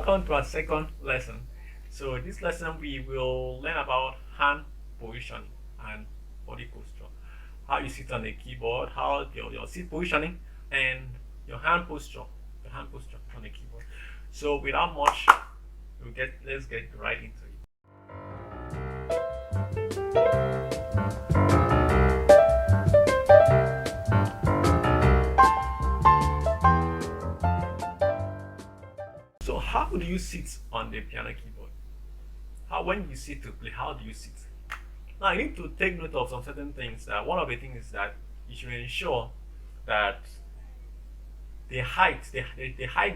Welcome to our second lesson. So this lesson we will learn about hand positioning and body posture. How you sit on the keyboard, how your seat positioning and your hand posture. Your hand posture on the keyboard. So without much, let's get right into it. So how do you sit on the piano keyboard? When you sit to play, how do you sit? Now you need to take note of some certain things. One of the things is that you should ensure that the height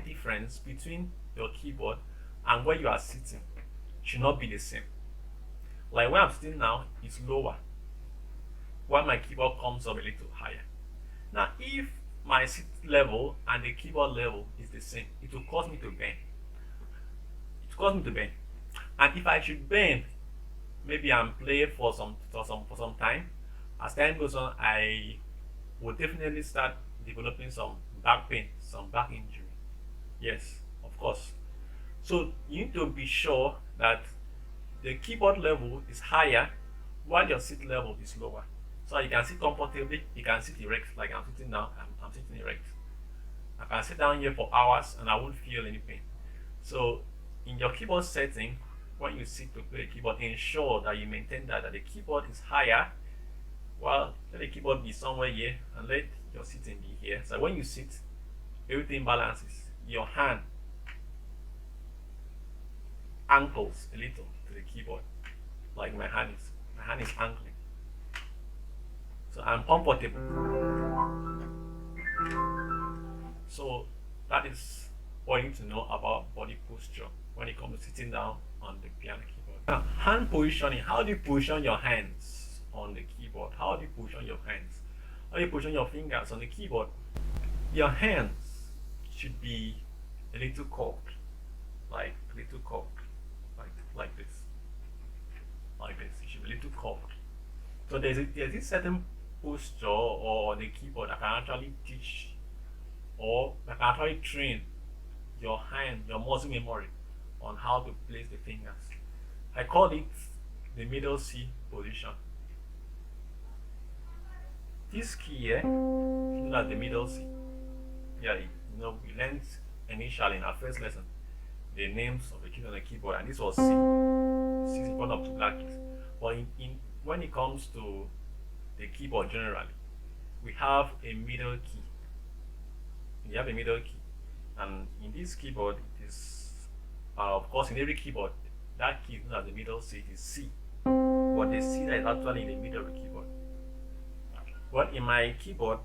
difference between your keyboard and where you are sitting should not be the same. Like where I'm sitting now is lower, while my keyboard comes up a little higher. Now if my seat level and the keyboard level is the same, it will cause me to bend. And if I should bend, maybe I'm playing for some time. As time goes on, I will definitely start developing some back pain, some back injury. Yes, of course. So you need to be sure that the keyboard level is higher while your seat level is lower. So you can sit comfortably, you can sit erect like I'm sitting now. I'm sitting erect. I can sit down here for hours and I won't feel any pain. So in your keyboard setting, when you sit to play the keyboard, ensure that you maintain that the keyboard is higher, while let the keyboard be somewhere here and let your sitting be here. So when you sit, everything balances. Your hand ankles a little to the keyboard, like my hand is ankling. So I'm comfortable. So that is what you need to know about body posture when it comes to sitting down on the piano keyboard. Now, hand positioning. How do you position your hands on the keyboard? How do you position your hands? How do you position your fingers on the keyboard? Your hands should be a little curved, like this, like this. It should be a little curved. So there's this certain posture or the keyboard that can actually teach or that can actually train your hand, your muscle memory on how to place the fingers. I call it the middle C position. This key here is at the middle C. Yeah, we learned initially in our first lesson the names of the keys on the keyboard, and this was C. C is one of two black keys. But when it comes to the keyboard generally, we have a middle key. You have a middle key, and in this keyboard, it is of course in every keyboard that key is not at the middle C, it is C. But the C that is actually in the middle of the keyboard. Well, in my keyboard,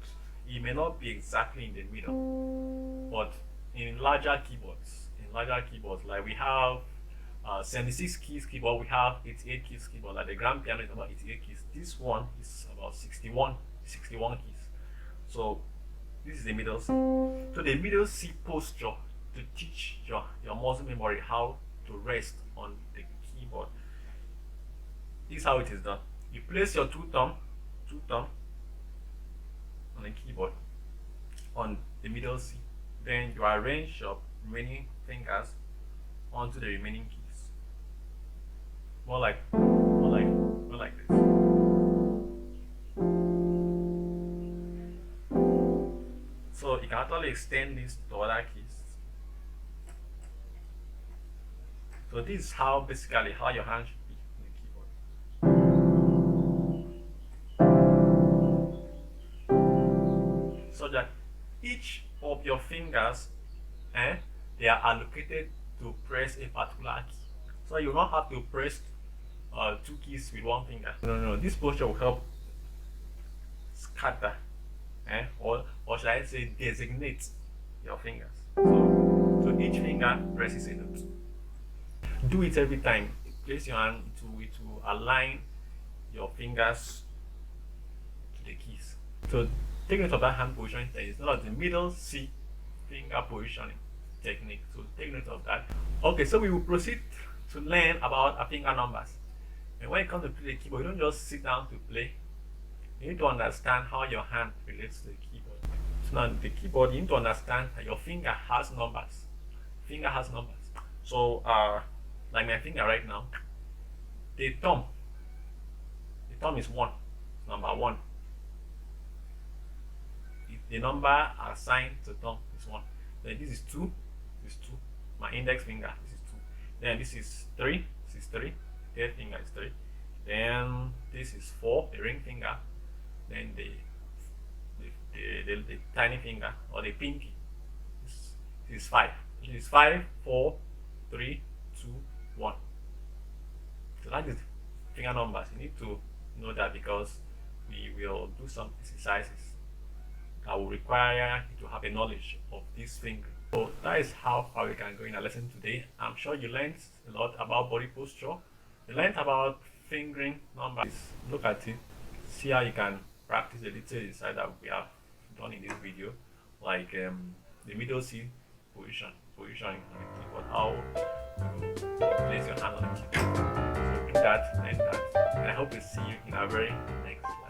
it may not be exactly in the middle, but in larger keyboards, like we have 76 keys keyboard, we have 88 keys keyboard. Like the grand piano is about 88 keys. This one is about 61 keys. So this is the middle C. So the middle C posture to teach your muscle memory how to rest on the keyboard. This is how it is done. You place your two thumb on the keyboard on the middle C. Then you arrange your remaining fingers onto the remaining keys. More like this. So you can actually extend this to other keys. So this is basically how your hand should be on the keyboard. So that each of your fingers, they are allocated to press a particular key. So you don't have to press two keys with one finger. No. This posture will help scatter, or should I say designate your fingers. So each finger presses a note. Do it every time. Place your hand to align your fingers to the keys. So take note of that hand positioning technique. It's not like the middle C finger positioning technique. So take note of that. Okay, so we will proceed to learn about our finger numbers. And when it comes to play the keyboard, you don't just sit down to play. You need to understand how your hand relates to the keyboard. So now the keyboard, you need to understand that your finger has numbers. So like my finger right now, the thumb is one, number one. The number assigned to thumb is one. Then this is two, my index finger, this is two. Then this is three, third finger is three. Then this is four, the ring finger. Then the tiny finger or the pinky is five. It is 5, 4, 3, 2, 1. So that is finger numbers. You need to know that because we will do some exercises that will require you to have a knowledge of this finger. So that is how far we can go in our lesson today. I'm sure you learned a lot about body posture. You learned about fingering numbers. Look at it. See how you can practice the little exercise that we have done in this video, like the middle C positioning on the keyboard, how to place your hand on the keyboard. So do that, learn that, and I hope to see you in our very next one.